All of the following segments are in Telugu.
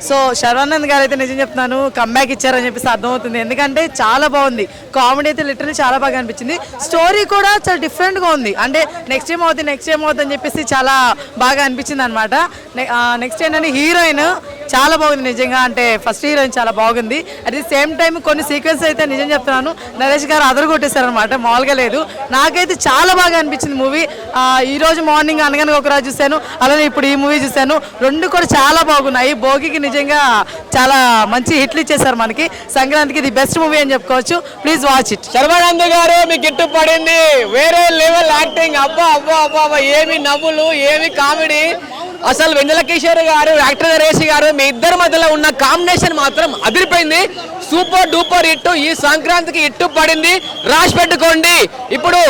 సో శర్వానంద్ గారు అయితే నిజం చెప్తున్నాను కమ్బ్యాక్ ఇచ్చారని చెప్పేసి అర్థమవుతుంది. ఎందుకంటే చాలా బాగుంది, కామెడీ అయితే లిటరల్లీ చాలా బాగా అనిపించింది. స్టోరీ కూడా చాలా డిఫరెంట్గా ఉంది. అంటే నెక్స్ట్ ఏం అవుతుంది అని చెప్పేసి చాలా బాగా అనిపించింది అనమాట. నెక్స్ట్ ఏంటంటే హీరోయిన్ చాలా బాగుంది నిజంగా. అంటే ఫస్ట్ హీరోయిన్ చాలా బాగుంది. అట్ ది సేమ్ టైం కొన్ని సీక్వెన్స్ అయితే నిజం చెప్తున్నాను నరేష్ గారు అదరగొట్టేశారనమాట, మామూలుగా లేదు. నాకైతే చాలా బాగా అనిపించింది మూవీ. ఈరోజు మార్నింగ్ అనగనగా ఒక రాజు చూశాను, అలానే ఇప్పుడు ఈ మూవీ చూశాను. రెండు కూడా చాలా బాగున్నాయి. భోగికి నిజంగా చాలా మంచి హిట్లు ఇచ్చేసారు మనకి. సంక్రాంతికి ఇది బెస్ట్ మూవీ అని చెప్పుకోవచ్చు. Please watch it. శర్వానంద్ గారు మీకు గిట్టు పడింది, వేరే లెవెల్ యాక్టింగ్. అబ్బా అబ్బా అబ్బా అబ్బా, ఏమి నవ్వులు, ఏమి కామెడీ. అసలు వెన్నెల కిషోర్ గారు, యాక్టర్ నరేష్ గారు, మీ ఇద్దరి మధ్యలో ఉన్న కాంబినేషన్ మాత్రం అదిరిపోయింది. Super duper hit. ఈ సంక్రాంతికి హిట్టు పడింది, రాసి పెట్టుకోండి. ఇప్పుడు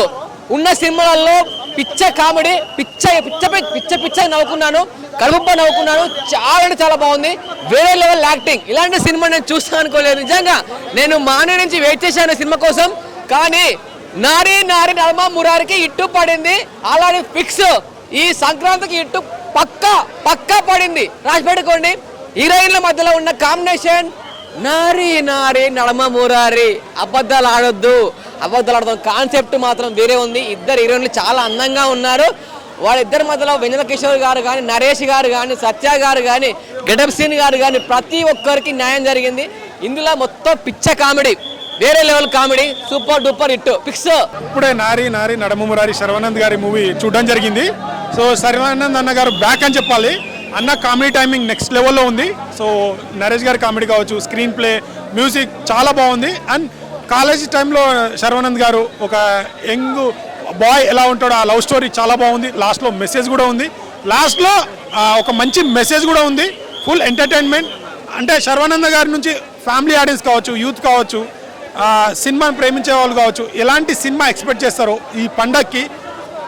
ఉన్న సినిమాలలో పిచ్చ కామెడీ, పిచ్చ నవ్వుకున్నాను, కడుపుబ్బ నవ్వుకున్నాను. చాలా అంటే చాలా బాగుంది, వేరే లెవెల్ యాక్టింగ్. ఇలాంటి సినిమా నేను చూస్తాను అనుకోలేదు నిజంగా. నేను మానే నుంచి వెయిట్ చేశాను సినిమా కోసం, కానీ నారీ నడమ మురారికి ఇట్టు పడింది. అలానే ఫిక్స్ ఈ సంక్రాంతికి ఇట్టు పక్కా పడింది, రాసి పెట్టుకోండి. హీరోయిన్ల మధ్యలో ఉన్న కాంబినేషన్ నారీ నడమ మురారి. అబద్ధాలు ఆడతాం, కాన్సెప్ట్ మాత్రం వేరే ఉంది. ఇద్దరు హీరోయిన్లు చాలా అందంగా ఉన్నారు. వాళ్ళిద్దరి మధ్యలో వెన్నెల కిషోర్ గారు కానీ, నరేష్ గారు కానీ, సత్య గారు కానీ, గెటప్ సీన్ గారు కానీ ప్రతి ఒక్కరికి న్యాయం జరిగింది. ఇందులో మొత్తం పిచ్చ కామెడీ, వేరే level comedy, super duper hit fix. ఇప్పుడే నారీ నడమ మురారి శర్వానంద్ గారి మూవీ చూడడం జరిగింది. సో శర్వానంద్ అన్న గారు బ్యాక్ అని చెప్పాలి. అన్న కామెడీ టైమింగ్ నెక్స్ట్ లెవెల్లో ఉంది. సో నరేష్ గారి కామెడీ కావచ్చు, స్క్రీన్ ప్లే, మ్యూజిక్ చాలా బాగుంది. అండ్ కాలేజ్ టైంలో శర్వానంద్ గారు ఒక యంగ్ బాయ్ ఎలా ఉంటాడో ఆ లవ్ స్టోరీ చాలా బాగుంది. లాస్ట్లో మెసేజ్ కూడా ఉంది, లాస్ట్లో ఒక మంచి మెసేజ్ కూడా ఉంది. Full entertainment. అంటే శర్వానంద్ గారి నుంచి ఫ్యామిలీ ఆడియన్స్ కావచ్చు, యూత్ కావచ్చు, సినిమాని ప్రేమించే వాళ్ళు కావచ్చు, ఎలాంటి సినిమా ఎక్స్పెక్ట్ చేస్తారో ఈ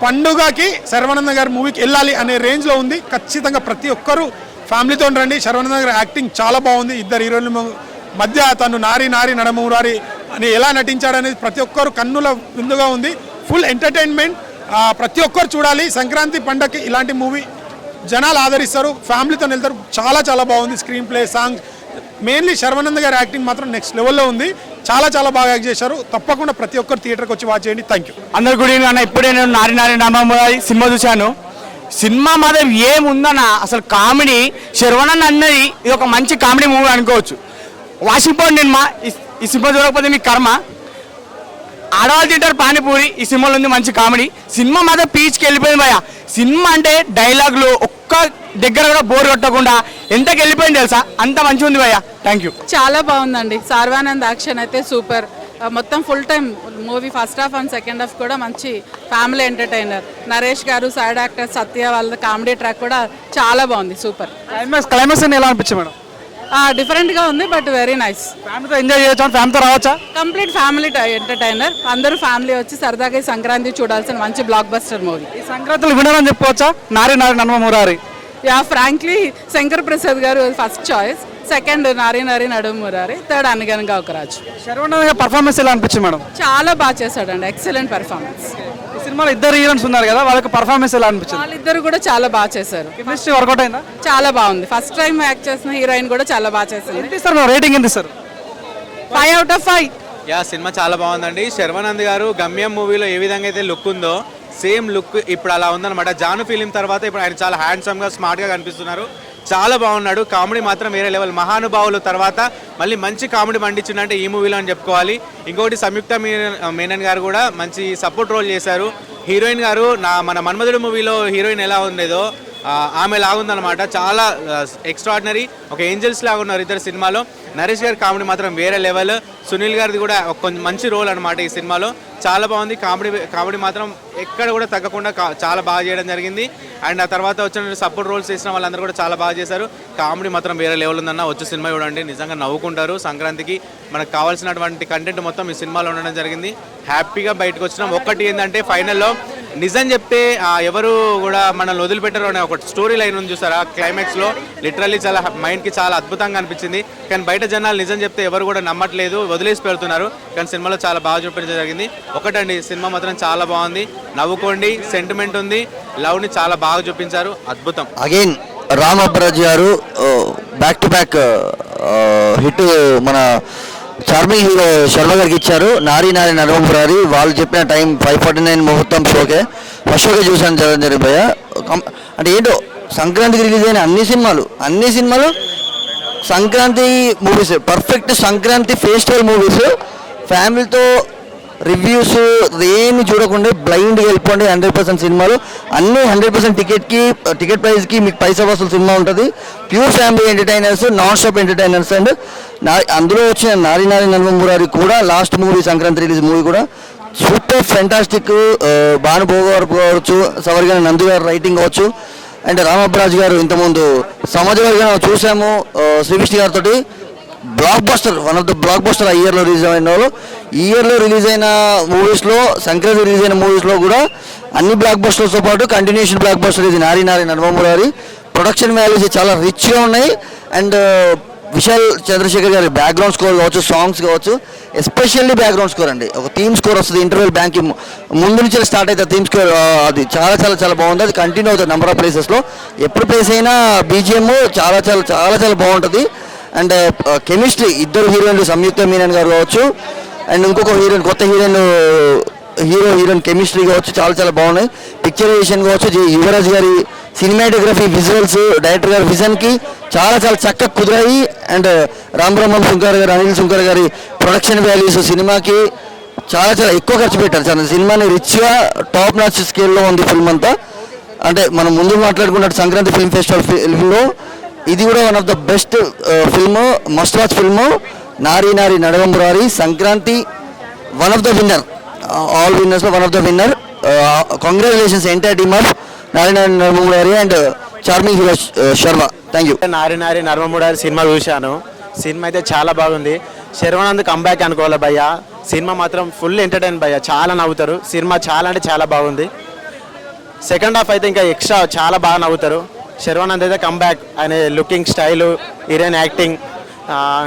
పండుగకి శర్వానంద్ గారి మూవీకి వెళ్ళాలి అనే రేంజ్లో ఉంది. ఖచ్చితంగా ప్రతి ఒక్కరూ ఫ్యామిలీతో రండి. శర్వానంద్ గారి యాక్టింగ్ చాలా బాగుంది. ఇద్దరు హీరోయిన్ల మధ్య తను నారీ నడమ మురారి అని ఎలా నటించాడనేది ప్రతి ఒక్కరు కన్నుల విందుగా ఉంది. Full entertainment. ప్రతి ఒక్కరు చూడాలి. సంక్రాంతి పండగకి ఇలాంటి మూవీ జనాలు ఆదరిస్తారు, ఫ్యామిలీతో వెళ్తారు. చాలా బాగుంది. Screen play, songs, mainly Sharwanand గారి యాక్టింగ్ మాత్రం నెక్స్ట్ లెవెల్లో ఉంది. చాలా బాగా యాక్ట్ చేశారు. తప్పకుండా ప్రతి ఒక్కరు థియేటర్కి వచ్చి వాచ్ చేయండి. Thank you. అందరు గుడ్ ఈవినింగ్ అన్న. ఇప్పుడే నేను నారీ నడమ సినిమా చూశాను. సినిమా మాత్రం ఏముందన్న, అసలు కామెడీ. శర్వానంద్ అన్నది ఇది ఒక మంచి కామెడీ మూవీ అనుకోవచ్చు. వాషింగ్టన్ సినిమా, ఈ సినిమా చూడకపోతే మీకు కర్మ. ఆడవాళ్ళు తింటారు పానీపూరి, ఈ సినిమాలో ఉంది మంచి కామెడీ. సినిమా మాత్రం పీచ్కి వెళ్ళిపోయింది భయ. సినిమా అంటే డైలాగులు ఒక్క దగ్గర కూడా బోర్ కొట్టకుండా ఎంతకి వెళ్ళిపోయింది తెలుసా, అంత మంచిగా ఉంది భయ్య. Thank you. చాలా బాగుందండి. శర్వానంద్ యాక్షన్ అయితే సూపర్. మొత్తం full time movie first half and second half కూడా మంచి ఫ్యామిలీ ఎంటర్టైనర్. నరేష్ గారు, సైడ్ యాక్టర్ సత్య వాళ్ళ కామెడీ ట్రాక్ కూడా చాలా బాగుంది, సూపర్. క్లైమాక్స్ ఎలా అనిపించింది మేడం? డిఫరెంట్గా ఉంది, బట్ వెరీ నైస్. ఫ్యామిలీతో ఎంజాయ్ చేయొచ్చా? ఫ్యామిలీతో రావచ్చా? Complete family entertainer. అందరూ ఫ్యామిలీ వచ్చి సరదాగా ఈ సంక్రాంతి చూడాల్సిన మంచి బ్లాక్ బస్టర్ మూవీ. ఈ సంక్రాంతిలో వినరని చెప్పుకోవచ్చా? నారీ నడమ మురారి. యా, ఫ్రాంక్లీ శంకర్ ప్రసాద్ గారు ఫస్ట్ చాయిస్, సెకండ్ నారీ నడుమ మురారి, థర్డ్ అనగనగా ఒక రాజు. శర్వానంద్ గారి పర్ఫార్మెన్స్ ఎలా అనిపించింది మేడం? చాలా బాగా చేశాడండి, ఎక్సలెంట్ పర్ఫార్మెన్స్. ఈ సినిమాలో ఇద్దరు హీరోయిన్స్ ఉన్నారు కదా, వాళ్ళకి పర్ఫార్మెన్స్ ఎలా అనిపించింది? వాళ్ళిద్దరు కూడా చాలా బాగా చేశారు. కెమిస్ట్రీ వర్కౌట్ అయిందా? చాలా బాగుంది. ఫస్ట్ టైం యాక్ట్ చేసిన హీరోయిన్ కూడా చాలా బాగా చేసింది. ఎంత ఇస్తారు రేటింగ్? ఎంత ఇస్తారు? 5 out of 5. యా, సినిమా చాలా బాగుందండి. శర్వానంద్ గారు గమ్యం మూవీలో ఏ విధంగా అయితే లుక్ ఉందో సేమ్ లుక్ ఇప్పుడు అలా ఉందన్నమాట. జాను ఫిలిం తర్వాత ఇప్పుడు ఆయన చాలా హ్యాండ్సమ్గా, స్మార్ట్గా కనిపిస్తున్నారు. చాలా బాగున్నాడు. కామెడీ మాత్రం వేరే లెవెల్. మహానుభావులు తర్వాత మళ్ళీ మంచి కామెడీ పండించిందంటే ఈ మూవీలో అని చెప్పుకోవాలి. ఇంకొకటి సంయుక్త మేనన్ గారు కూడా మంచి సపోర్ట్ రోల్ చేశారు. హీరోయిన్ గారు మన మన్మధుడు మూవీలో హీరోయిన్ ఎలా ఉండేదో ఆమె లాగుందనమాట. చాలా ఎక్స్ట్రాడినరీ, ఒక ఏంజల్స్ లాగా ఉన్నారు ఇద్దరు సినిమాలో. నరేష్ గారి కామెడీ మాత్రం వేరే లెవెల్. సునీల్ గారిది కూడా కొంచెం మంచి రోల్ అనమాట ఈ సినిమాలో. చాలా బాగుంది. కామెడీ మాత్రం ఎక్కడ కూడా తగ్గకుండా చాలా బాగా చేయడం జరిగింది. అండ్ ఆ తర్వాత వచ్చిన సపోర్ట్ రోల్స్ చేసిన వాళ్ళందరూ కూడా చాలా బాగా చేశారు. కామెడీ మాత్రం వేరే లెవెల్ ఉందన్న. వచ్చే సినిమా చూడండి, నిజంగా నవ్వుకుంటారు. సంక్రాంతికి మనకు కావాల్సినటువంటి కంటెంట్ మొత్తం ఈ సినిమాలో ఉండడం జరిగింది. హ్యాపీగా బయటకు వచ్చినాం. ఒక్కటి ఏంటంటే ఫైనల్లో నిజం చెప్తే ఎవరు కూడా మనల్ని వదిలిపెట్టరు అనే ఒక స్టోరీ లైన్ ఉంది చూసారా క్లైమాక్స్లో. లిటరల్లీ చాలా మైండ్కి చాలా అద్భుతంగా అనిపించింది. కానీ బయట జనాలు నిజం చెప్తే ఎవరు కూడా నమ్మట్లేదు, వదిలేసి పెడుతున్నారు. కానీ సినిమాలో చాలా బాగా చూపించడం జరిగింది. ఒకటండి, సినిమా మాత్రం చాలా బాగుంది. నవ్వుకోండి, సెంటిమెంట్ ఉంది, లవ్ని చాలా బాగా చూపించారు. అద్భుతం. అగైన్ రామప్రజ్ గారు బ్యాక్ టు బ్యాక్ హిట్ మన చార్మింగ్ హీరో శర్మ గారికి ఇచ్చారు. నారీ నారీ నరమపురారి వాళ్ళు చెప్పిన టైం 5:49 ముహూర్తం షోకే ఫస్ట్ షోకే చూసాను జరిగింది భయ్య. అంటే ఏంటో సంక్రాంతికి రిలీజ్ అయిన అన్ని సినిమాలు Sankranti movies, perfect Sankranti festival movies. ఫ్యామిలీతో రివ్యూస్ ఏమి చూడకుండా బ్లైండ్గా వెళ్ళిపోండి. 100% సినిమాలు అన్నీ 100% టికెట్ ప్రైస్కి మీకు పైసా వసూలు సినిమా ఉంటుంది. Pure family entertainers, non stop entertainers. And అందులో వచ్చిన నారీ నారీ నరమపురారి కూడా last movie Sankranti release movie కూడా సూపర్ ఫెంటాస్టిక్. భానుభోగ గారు కావచ్చు, సవర్గాని నందు గారు రైటింగ్ కావచ్చు, అండ్ రామబ్రాజ్ గారు ఇంతకుముందు సమాజ వర్గం చూసాము శ్రీ విష్ణు గారితో. Block buster, one of the block buster ఈ ఇయర్లో రిలీజ్ అయిన వాళ్ళు. ఈ ఇయర్లో రిలీజ్ అయిన మూవీస్లో, సంక్రాంతి రిలీజ్ అయిన మూవీస్లో కూడా అన్ని బ్లాక్ బస్టర్స్తో పాటు కంటిన్యూషన్ బ్లాక్ బస్టర్ ఇది నారీ నారీ నరమపురారి. ప్రొడక్షన్ వాల్యూస్ చాలా రిచ్గా ఉన్నాయి. అండ్ విశాల్ చంద్రశేఖర్ గారి బ్యాక్గ్రౌండ్ స్కోర్ కావచ్చు, సాంగ్స్ కావచ్చు, ఎస్పెషల్లీ బ్యాక్గ్రౌండ్ స్కోర్ అండి. ఒక థీమ్ స్కోర్ వస్తుంది ఇంటర్వెల్ బ్యాంక్ ముందు నుంచి స్టార్ట్ అవుతుంది థీమ్ స్కోర్. అది చాలా చాలా చాలా బాగుంది. అది కంటిన్యూ అవుతుంది నెంబర్ ఆఫ్ ప్లేసెస్లో. ఎప్పుడు ప్లేస్ అయినా బీజిఎం చాలా చాలా చాలా చాలా బాగుంటుంది. అండ్ కెమిస్ట్రీ ఇద్దరు హీరోయిన్లు సంయుక్త మీనన్ గారు కావచ్చు, అండ్ ఇంకొక హీరోయిన్ కొత్త హీరోయిన్ కెమిస్ట్రీ కావచ్చు చాలా చాలా బాగున్నాయి. పిక్చరైజేషన్ కావచ్చు, యువరాజ్ గారి సినిమాటోగ్రఫీ, విజువల్స్, డైరెక్టర్ గారి విజన్కి చాలా చాలా చక్కగా కుదిరాయి. అండ్ రామబ్రహ్మం శంకర్ గారు, అనిల్ శంకర్ గారి ప్రొడక్షన్ వాల్యూస్ సినిమాకి చాలా చాలా ఎక్కువ ఖర్చు పెట్టారు. చాలా సినిమాని రిచ్గా టాప్ నాచ్ స్కేల్లో ఉంది ఫిల్మ్ అంతా. అంటే మనం ముందు మాట్లాడుకున్నట్టు సంక్రాంతి ఫిల్మ్ ఫెస్టివల్ ఫిల్మ్లో ఇది కూడా one of the best film, must watch film. Nari Nari నరమపురారి Sankranti one of the winner, all విన్నర్స్లో one of the winner. Congratulations entire team of Nari Nari నరమపురారి and charming hero Sharma. Thank you. Nari Nari నరమపురారి cinema చూశాను. సినిమా అయితే చాలా బాగుంది. శర్వానంద్ కంబ్యాక్ అనుకోవాలి భయ్య. సినిమా మాత్రం ఫుల్ ఎంటర్టైన్ భయ్య, చాలా నవ్వుతారు. సినిమా చాలా అంటే చాలా బాగుంది. సెకండ్ హాఫ్ అయితే ఇంకా ఎక్స్ట్రా చాలా బాగా నవ్వుతారు. శర్వానంద్ అయితే కంబ్యాక్, ఆయన లుకింగ్ స్టైలు, హీరోయిన్ యాక్టింగ్,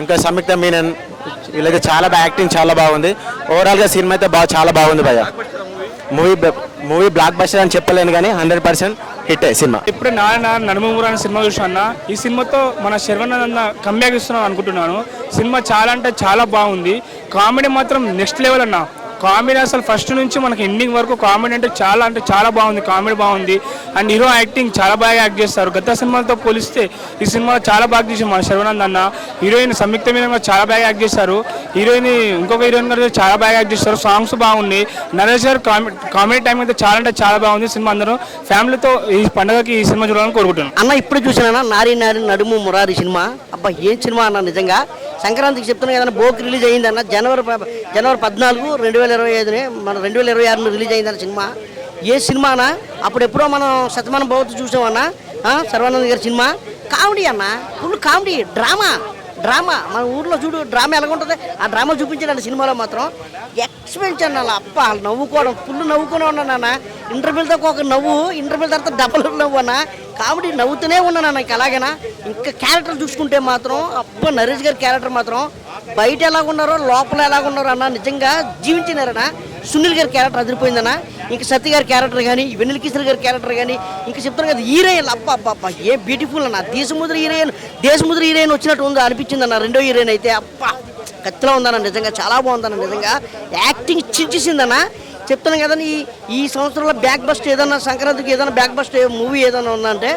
ఇంకా సంయుక్త మీనన్ వీళ్ళైతే చాలా బాగా యాక్టింగ్ చాలా బాగుంది. ఓవరాల్గా సినిమా అయితే చాలా బాగుంది భయ్య. మూవీ బ్లాక్ బస్టర్ అని చెప్పలేను కానీ 100% హిట్ సినిమా. ఇప్పుడు నాన్న నడుమూరు సినిమా చూసాను. ఈ సినిమాతో మన శర్వానంద్ కంబ్యాక్ ఇస్తున్నాను అనుకుంటున్నాను. సినిమా చాలా అంటే చాలా బాగుంది. కామెడీ మాత్రం నెక్స్ట్ లెవెల్ అన్న. కామెడీ అసలు ఫస్ట్ నుంచి మనకి ఎండింగ్ వరకు కామెడీ అంటే చాలా బాగుంది. కామెడీ బాగుంది. అండ్ హీరో యాక్టింగ్ చాలా బాగా యాక్ట్ చేస్తారు. గత సినిమాలతో పోలిస్తే ఈ సినిమాలో చాలా బాగా చేశారు మన శర్వానంద్ అన్న. హీరోయిన్ సంయుక్త మీద చాలా బాగా యాక్ట్ చేశారు. ఇంకొక హీరోయిన్ గారు చాలా బాగా యాక్ట్ చేస్తారు. సాంగ్స్ బాగున్నాయి. నరేష్ గారు కామెడీ టైం అయితే చాలా అంటే చాలా బాగుంది. సినిమా అందరూ ఫ్యామిలీతో ఈ పండుగకి ఈ సినిమా చూడాలని కోరుకుంటున్నాను. అన్న ఇప్పుడు చూసానా నారీ నారీ నడుము మురారి సినిమా. అబ్బా ఏం సినిమా అన్న, నిజంగా సంక్రాంతికి చెప్తున్నా కదా. బోక్ రిలీజ్ అయిందన్న జనవరి 14, 2025 మన 2026 రిలీజ్ అయిందన్న సినిమా. ఏ సినిమానా అప్పుడు ఎప్పుడో మనం శతమానం భవతి చూసామన్నా శర్వానంద్ గారి సినిమా. కామెడీ అన్న, ఫుల్ కామెడీ, డ్రామా మన ఊర్లో చూడు డ్రామా ఎలా ఉంటుంది ఆ డ్రామా చూపించాడు సినిమాలో మాత్రం. ఎక్స్పెన్షన్ అన్న, అబ్బా నవ్వుకోవడం ఫుల్ నవ్వుకునే ఉన్నాను అన్న. ఇంటర్వ్యూలతో ఒక నవ్వు, ఇంటర్వ్యూల తర్వాత డబల్ నవ్వు అన్న. కామెడీ నవ్వుతూనే ఉన్నాను నాకు. అలాగేనా ఇంకా క్యారెక్టర్ చూసుకుంటే మాత్రం అబ్బా నరేష్ గారి క్యారెక్టర్ మాత్రం బయట ఎలాగున్నారో లోపల ఎలాగున్నారో అన్న నిజంగా జీవించినారన్న. సునీల్ గారి క్యారెక్టర్ అదిరిపోయిందన్న. ఇంకా సత్య గారి క్యారెక్టర్ కానీ, వెన్నెల కిషోర్ గారి క్యారెక్టర్ కానీ, ఇంకా చెప్తారు కదా హీరోయిన్ అబ్బా అబ్బా ఏ బ్యూటిఫుల్ అన్న. దేశముద్ర హీరోయిన్ వచ్చినట్టు ఉందో అనిపించింది అన్న. రెండో హీరోయిన్ అయితే అబ్బా కత్తిలో ఉందన్న. నిజంగా చాలా బాగుందన్న. నిజంగా యాక్టింగ్ చించేసిందన్న. చెప్తున్నాను కదా ఈ సంవత్సరంలో బ్యాక్ బస్ట్ ఏదన్నా సంక్రాంతికి ఏదైనా బ్యాక్ బస్ట్ మూవీ ఏదైనా ఉందంటే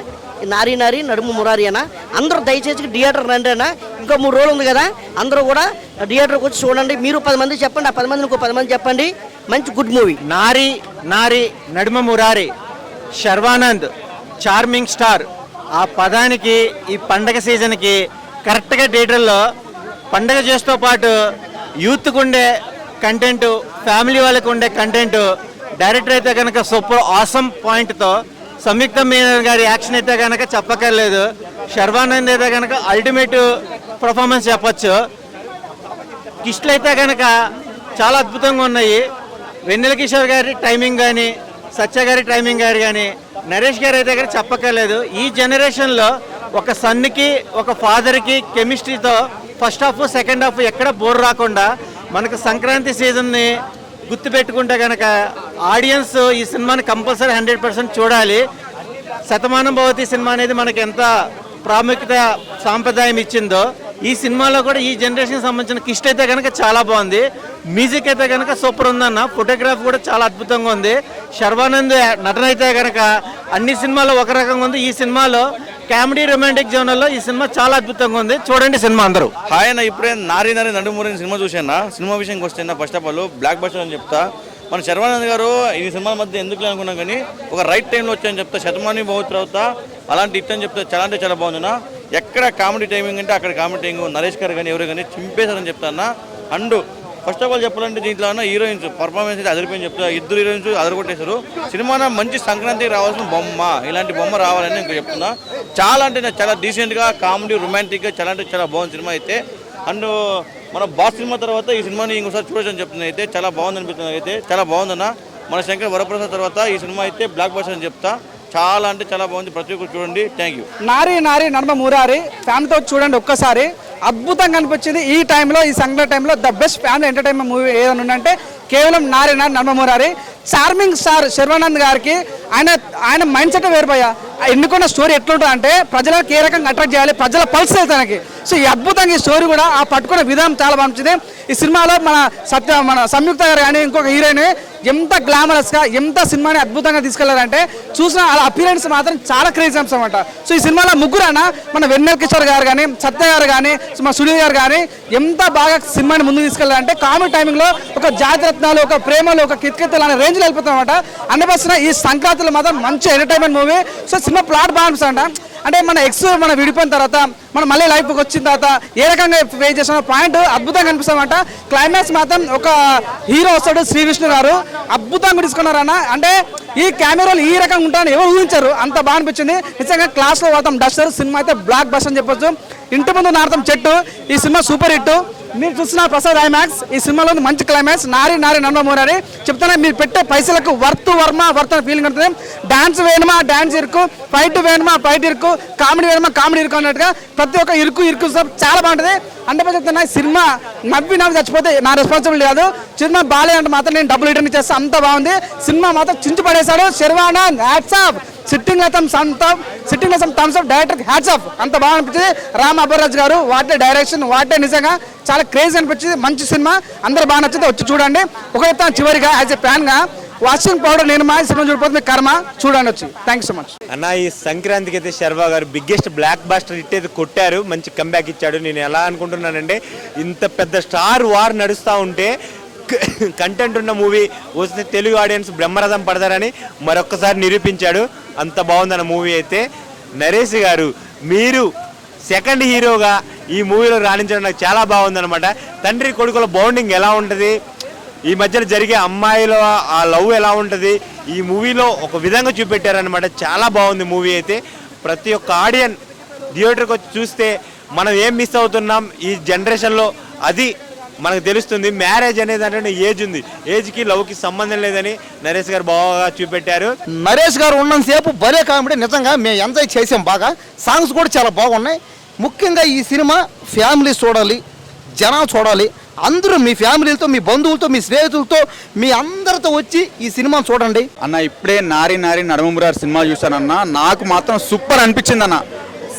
నారీ నారీ నడుము మురారి అన్న. అందరూ దయచేసి థియేటర్ రండి అన్న. ఇంకో 3 రోజులు ఉంది కదా, అందరూ కూడా థియేటర్కి వచ్చి చూడండి. మీరు 10 మంది చెప్పండి, ఆ 10 మందిని ఇంకో 10 మంది చెప్పండి. మంచి గుడ్ మూవీ. నారీ నారీ నడుమ మురారి శర్వానంద్ చార్మింగ్ స్టార్. ఆ పదానికి ఈ పండగ సీజన్కి కరెక్ట్గా థియేటర్లో పండగ చేస్తూ పాటు యూత్కు ఉండే కంటెంట్, ఫ్యామిలీ వాళ్ళకు ఉండే కంటెంట్, డైరెక్టర్ అయితే కనుక సూపర్ ఆసమ్ పాయింట్తో, సంయుక్త మీనన్ గారి యాక్షన్ అయితే కనుక చెప్పక్కర్లేదు, శర్వానంద్ అయితే కనుక అల్టిమేట్ పర్ఫార్మెన్స్ చెప్పచ్చు. కిస్ట్లు అయితే కనుక చాలా అద్భుతంగా ఉన్నాయి. వెన్నెల కిషోర్ గారి టైమింగ్ కానీ, సత్య గారి టైమింగ్ గారు కానీ, నరేష్ గారు అయితే కనుక చెప్పక్కర్లేదు. ఈ జనరేషన్లో ఒక సన్కి ఒక ఫాదర్కి కెమిస్ట్రీతో ఫస్ట్ హాఫ్ సెకండ్ హాఫ్ ఎక్కడ బోర్ రాకుండా మనకు సంక్రాంతి సీజన్ని గుర్తుపెట్టుకుంటే కనుక ఆడియన్స్ ఈ సినిమాని కంపల్సరీ 100% చూడాలి. శతమానం భవతి సినిమా అనేది మనకి ఎంత ప్రాముఖ్యత సాంప్రదాయం ఇచ్చిందో ఈ సినిమాలో కూడా ఈ జనరేషన్కి సంబంధించిన కిస్ట్ అయితే కనుక చాలా బాగుంది. మ్యూజిక్ అయితే కనుక సూపర్ ఉందన్న. ఫోటోగ్రాఫ్ కూడా చాలా అద్భుతంగా ఉంది. శర్వానంద్ నటన అయితే కనుక అన్ని సినిమాల్లో ఒక రకంగా ఉంది. ఈ సినిమాలో కామెడీ రొమాంటిక్ జోనర్లో ఈ సినిమా చాలా అద్భుతంగా ఉంది. చూడండి సినిమా అందరూ. హాయ్ అన్న, ఇప్పుడే నారి నడుమురారి సినిమా చూసాను. సినిమా విషయంకి వస్తే first of all block buster అని చెప్తా. మన శర్వానంద్ గారు ఈ సినిమాల మధ్య ఎందుకు అనుకున్నాం కానీ ఒక రైట్ టైంలో వచ్చాయని చెప్తా. శతమాని బహుత్ తర్వాత అలాంటి ఇట్టని చెప్తే చాలా అంటే చాలా బాగుందన్నా. ఎక్కడ కామెడీ టైమింగ్ అంటే అక్కడ కామెడీ టైమింగ్. నరేష్ గారు కానీ ఎవరు కానీ చింపేశారని చెప్తాను. అండ్ ఫస్ట్ ఆఫ్ ఆల్ చెప్పాలంటే దీంట్లో హీరోయిన్స్ పర్ఫార్మెన్స్ అయితే అదిరిపోయింది చెప్తా. ఇద్దరు హీరోయిన్స్ అదరగొట్టేశారు. సినిమా మంచి సంక్రాంతికి రావాల్సిన బొమ్మ, ఇలాంటి బొమ్మ రావాలని ఇంకా చెప్తున్నా. చాలా అంటే చాలా డీసెంట్గా కామెడీ రొమాంటిక్గా చాలా అంటే చాలా బాగుంది సినిమా అయితే. అండ్ మన బాస్ సినిమా తర్వాత ఈ సినిమాని ఇంకోసారి చూడొచ్చని చెప్తుంది. అయితే చాలా బాగుంది అనిపిస్తుంది. అయితే చాలా బాగుందన్న. మన శంకర్ వరప్రసాద్ తర్వాత ఈ సినిమా అయితే బ్లాక్ బస్టర్ అని చెప్తా. చాలా అంటే చాలా బాగుంది. ప్రతి ఒక్కరు చూడండి. Thank you. నారి నడుమ మురారి ఫ్యామిలీతో చూడండి ఒక్కసారి. అద్భుతంగా అనిపించింది. ఈ టైంలో, ఈ సంక్రాంతి టైంలో the best family entertainment movie ఏదైనా ఉందంటే కేవలం నారి నడుమ మురారి. చార్మింగ్ స్టార్ శర్వానంద్ గారికి ఆయన మైండ్ సెట్ వేరుపోయా. ఎన్నుకున్న స్టోరీ ఎట్లుంటుంది అంటే ప్రజలకు ఏ రకంగా అట్రాక్ట్ చేయాలి, ప్రజల పల్స్ తనకి. సో ఈ అద్భుతంగా ఈ స్టోరీ కూడా ఆ పట్టుకునే విధానం చాలా బాగుంటుంది. ఈ సినిమాలో మన సంయుక్త గారు కానీ ఇంకొక హీరోయిన్ ఎంత గ్లామరస్గా ఎంత సినిమాని అద్భుతంగా తీసుకెళ్లారంటే చూసిన అలా అపీరెన్స్ మాత్రం చాలా క్రేజీ అంశం అనమాట. సో ఈ సినిమాలో ముగ్గురు మన వెన్నెల కిషోర్ గారు కానీ, సత్య గారు కానీ, మన సునీల్ గారు కానీ ఎంత బాగా సినిమాని ముందుకు తీసుకెళ్లారంటే కామెడీ టైమింగ్లో ఒక జాతిరత్నాలు, ఒక ప్రేమలు, ఒక కిత్కిత్తలు అనే రేంజ్లో వెళ్ళిపోతాం అనమాట. అనిపిస్తున్న ఈ సంక్రాంతిలో మాత్రం మంచి entertainment movie. So cinema plot బాగా అనిపిస్తుందంట. అంటే మన మనం విడిపోయిన తర్వాత మనం మళ్ళీ లైఫ్కి వచ్చిన తర్వాత ఏ రకంగా ఫేస్ చేసిన పాయింట్ అద్భుతంగా అనిపిస్తామంట. క్లైమాక్స్ మాత్రం ఒక హీరో వస్తాడు శ్రీ విష్ణు గారు, అద్భుతంగా తీసుకున్నారన్న. అంటే ఈ కెమెరాలు ఈ రకంగా ఉంటారని ఎవరు ఊహించారు, అంత బాగా అనిపించింది. నిజంగా క్లాస్లో వాడతాం డస్టర్. సినిమా అయితే బ్లాక్ బస్టర్ అని చెప్పొచ్చు. ఇంటి ముందు నాడతాం చెట్టు. ఈ సినిమా సూపర్ హిట్. మీరు చూసిన ప్రసాద్ ఐమాక్స్ ఈ సినిమాలో మంచి క్లైమాక్స్. నారి నడుమ మురారి చెప్తున్నా, మీరు పెట్టే పైసలకు వర్త్ ఫీలింగ్ ఉంటుంది. డాన్స్ వేయడమా డాన్స్ ఇరుకు, ఫైట్ వేయడమా ఫైట్ ఇరుకు, కామెడీ వేయడమా కామెడీ ఇరుకు అన్నట్టుగా ప్రతి ఒక్క ఇరుకు చాలా బాగుంటుంది. అంటే చెప్తున్నా సినిమా నవ్వి చచ్చిపోతే నా రెస్పాన్సిబిలిటీ కాదు. సినిమా బాలే అంటే మాత్రం నేను డబ్బులు రిటర్న్ చేస్తే అంత బాగుంది. సినిమా మాత్రం చించి పడేశాడు Sharwanand. Hats off. Sitting thumbs off director hats off. అంత బాగా అనిపించింది. రామ్ అబ్బర్రాజ్ గారు వాటే డైరెక్షన్, వాటే నిజంగా చాలా క్రేజ్ అనిపించింది. మంచి సినిమా, అందరూ బాగా నచ్చితే వచ్చి చూడండి. ఒక చెప్తాను చివరిగా యాజ్ ఎ ఫ్యాన్గా, వాషింగ్ పౌడర్ నేను మా సినిమా చూడకపోతే మీకు కర్మ. చూడండి వచ్చి. థ్యాంక్ యూ సో మచ్ అన్న. ఈ సంక్రాంతికి అయితే శర్వా గారు బిగ్గెస్ట్ బ్లాక్ బాస్టర్ హిట్ అయితే కొట్టారు. మంచి కంబ్యాక్ ఇచ్చాడు. నేను ఎలా అనుకుంటున్నానంటే ఇంత పెద్ద స్టార్ వార్ నడుస్తూ ఉంటే కంటెంట్ ఉన్న మూవీ వస్తే తెలుగు ఆడియన్స్ బ్రహ్మరథం పడతారని మరొక్కసారి నిరూపించాడు. అంత బాగుందన్న మూవీ అయితే. నరేష్ గారు మీరు సెకండ్ హీరోగా ఈ మూవీలో రాణించడం నాకు చాలా బాగుందన్నమాట. తండ్రి కొడుకుల బాండింగ్ ఎలా ఉంటుంది, ఈ మధ్యన జరిగే అమ్మాయిల ఆ లవ్ ఎలా ఉంటుంది, ఈ మూవీలో ఒక విధంగా చూపెట్టారనమాట. చాలా బాగుంది మూవీ అయితే. ప్రతి ఒక్క ఆడియన్ థియేటర్కి వచ్చి చూస్తే మనం ఏం మిస్ అవుతున్నాం ఈ జనరేషన్లో అది మనకు తెలుస్తుంది. మ్యారేజ్ అనేది అంటే ఏజ్ ఉంది, ఏజ్కి లవ్కి సంబంధం లేదని నరేష్ గారు బాగా చూపెట్టారు. నరేష్ గారు ఉన్నంతసేపు భలే కామెడీ. నిజంగా మేము ఎంజాయ్ చేసాం బాగా. సాంగ్స్ కూడా చాలా బాగున్నాయి. ముఖ్యంగా ఈ సినిమా ఫ్యామిలీ చూడాలి, జనాలు చూడాలి. అందరూ మీ ఫ్యామిలీలతో, మీ బంధువులతో, మీ స్నేహితులతో, మీ అందరితో వచ్చి ఈ సినిమా చూడండి అన్న. ఇప్పుడే నారి నడుమ మురారి సినిమా చూశానన్న. నాకు మాత్రం సూపర్ అనిపించింది అన్న.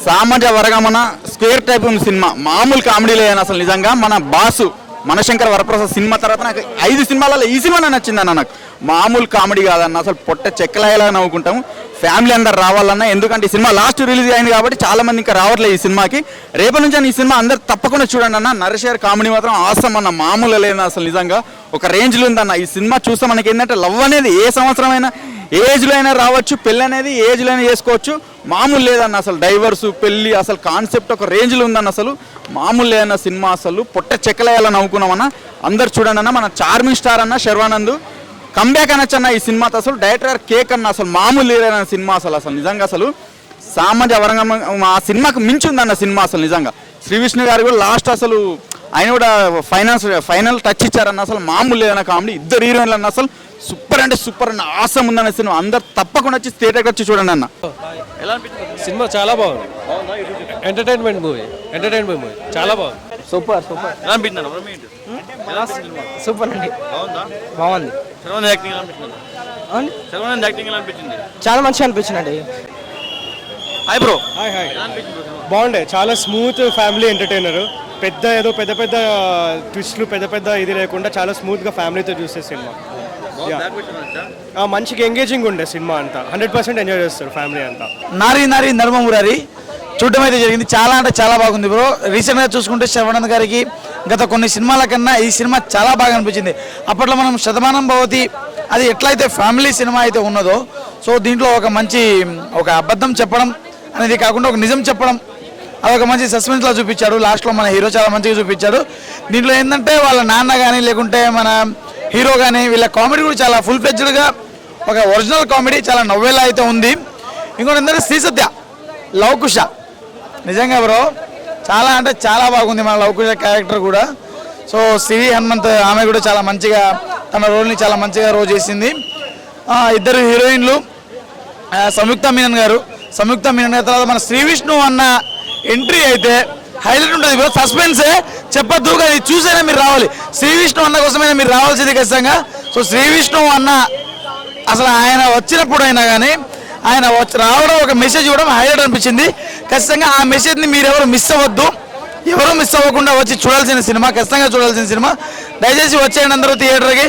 సామాజిక వర్గమన స్క్వేర్ టైప్ ఉంది సినిమా. మామూలు కామెడీ లేదని అసలు. నిజంగా మన బాసు మనశంకర్ వరప్రసాద్ సినిమా తర్వాత నాకు 5 సినిమాలలో ఈ సినిమా నచ్చిందన్న. నాకు మామూలు కామెడీ కాదన్న. అసలు పొట్ట చెక్కలాగా నవ్వుకుంటాము. ఫ్యామిలీ అందరు రావాలన్నా. ఎందుకంటే ఈ సినిమా లాస్ట్ రిలీజ్ అయింది కాబట్టి చాలా మంది ఇంకా రావట్లేదు ఈ సినిమాకి. రేపటి నుంచి ఈ సినిమా అందరు తప్పకుండా చూడండి అన్న. నరేష్ గారి కామెడీ మాత్రం ఆసం అన్న. మామూలు లేదన్న. అసలు నిజంగా ఒక రేంజ్లో ఉందన్న. ఈ సినిమా చూస్తే మనకి ఏంటంటే లవ్ అనేది ఏ సంవత్సరం అయినా, ఏజ్లో అయినా రావచ్చు. పెళ్ళి అనేది ఏజ్లో అయినా చేసుకోవచ్చు. మామూలు లేదన్న. అసలు డైవర్సు, పెళ్ళి, అసలు కాన్సెప్ట్ ఒక రేంజ్లో ఉందన్న. అసలు మామూలు లేదన్న సినిమా. అసలు పొట్ట చెక్కలేయాలని నవ్వుకున్నామన్న. అందరు చూడండి అన్న. మన చార్మింగ్ స్టార్ అన్న శర్వానంద్ కంబ్యాక్ అనొచ్చు అన్న ఈ సినిమాతో. అసలు డైరెక్టర్ కేక్ అన్న. అసలు మామూలు లేదన్న సినిమా. అసలు నిజంగా అసలు సామాజిక వర్గం ఆ సినిమాకు మించి ఉందన్న సినిమా. అసలు నిజంగా శ్రీ విష్ణు గారు కూడా లాస్ట్ అసలు ఆయన కూడా ఫైనల్ టచ్ ఇచ్చారన్న. అసలు మామూలు లేదన్న కామెడీ. ఇద్దరు హీరోయిన్లు అన్న. అసలు సూపర్ అంటే సూపర్ అన్న. ఆసం ఉందన్న సినిమా. అందరు తప్పకుండా వచ్చి థియేటర్కి వచ్చి చూడండి అన్న. సినిమా చాలా బాగుంది. ఎంటర్టైన్మెంట్ మూవీ చాలా బాగుంది. సూపర్ సూపర్ అండి. బాగుంది. శర్వానంద్ యాక్టింగ్ ఎలా అనిపించింది? చాలా మంచిగా అనిపించింది అండి. Hi bro. బాగుండే, చాలా స్మూత్ ఫ్యామిలీ ఎంటర్టైనర్. ఏదో పెద్ద పెద్ద ట్విస్ట్లు పెద్ద ఇది లేకుండా చాలా స్మూత్గా ఫ్యామిలీతో చూసే సినిమా. మంచిగా ఎంగేజింగ్ ఉండే సినిమా అంతా. 100% ఎంజాయ్ చేస్తారు ఫ్యామిలీ అంతా. నారి నారి నడుమ మురారి చూడటం అయితే జరిగింది. చాలా అంటే చాలా బాగుంది బ్రో. రీసెంట్గా చూసుకుంటే శర్వానంద్ గారికి గత కొన్ని సినిమాల కన్నా ఈ సినిమా చాలా బాగా అనిపించింది. అప్పట్లో మనం శతమానం భవతి అది ఎట్లయితే ఫ్యామిలీ సినిమా అయితే ఉన్నదో, సో దీంట్లో ఒక అబద్ధం చెప్పడం అనేది కాకుండా ఒక నిజం చెప్పడం అదొక మంచి సస్పెన్స్లా చూపించాడు. లాస్ట్లో మన హీరో చాలా మంచిగా చూపించాడు. దీంట్లో ఏంటంటే వాళ్ళ నాన్న కానీ లేకుంటే మన హీరో కానీ వీళ్ళ కామెడీ కూడా చాలా ఫుల్ ఫ్లెడ్జ్డ్గా ఒక ఒరిజినల్ కామెడీ చాలా నవ్వేలా అయితే ఉంది. ఇంకోటి ఏంటంటే శ్రీసత్య లవకుశ నిజంగా బ్రో చాలా అంటే చాలా బాగుంది మన లవకుశ క్యారెక్టర్ కూడా. సో సిరి హనుమంత్ ఆమె కూడా చాలా మంచిగా తన రోల్ని చాలా మంచిగా రోల్ చేసింది. ఇద్దరు హీరోయిన్లు సంయుక్త మీనన్ గారు తర్వాత మన శ్రీ విష్ణు అన్న ఎంట్రీ అయితే హైలైట్ ఉంటుంది బ్రో. సస్పెన్సే చెప్పద్దు కానీ చూసైనా మీరు రావాలి. శ్రీ విష్ణు అన్న కోసమైనా మీరు రావాల్సింది ఖచ్చితంగా. సో శ్రీ విష్ణు అన్న అసలు ఆయన వచ్చినప్పుడు అయినా కానీ ఆయన రావడం ఒక మెసేజ్ ఇవ్వడం హైలైట్ అనిపించింది. ఖచ్చితంగా ఆ మెసేజ్ని మీరు ఎవరు మిస్ అవ్వకుండా వచ్చి చూడాల్సిన సినిమా, ఖచ్చితంగా చూడాల్సిన సినిమా. దయచేసి వచ్చేయండి అందరూ థియేటర్కి.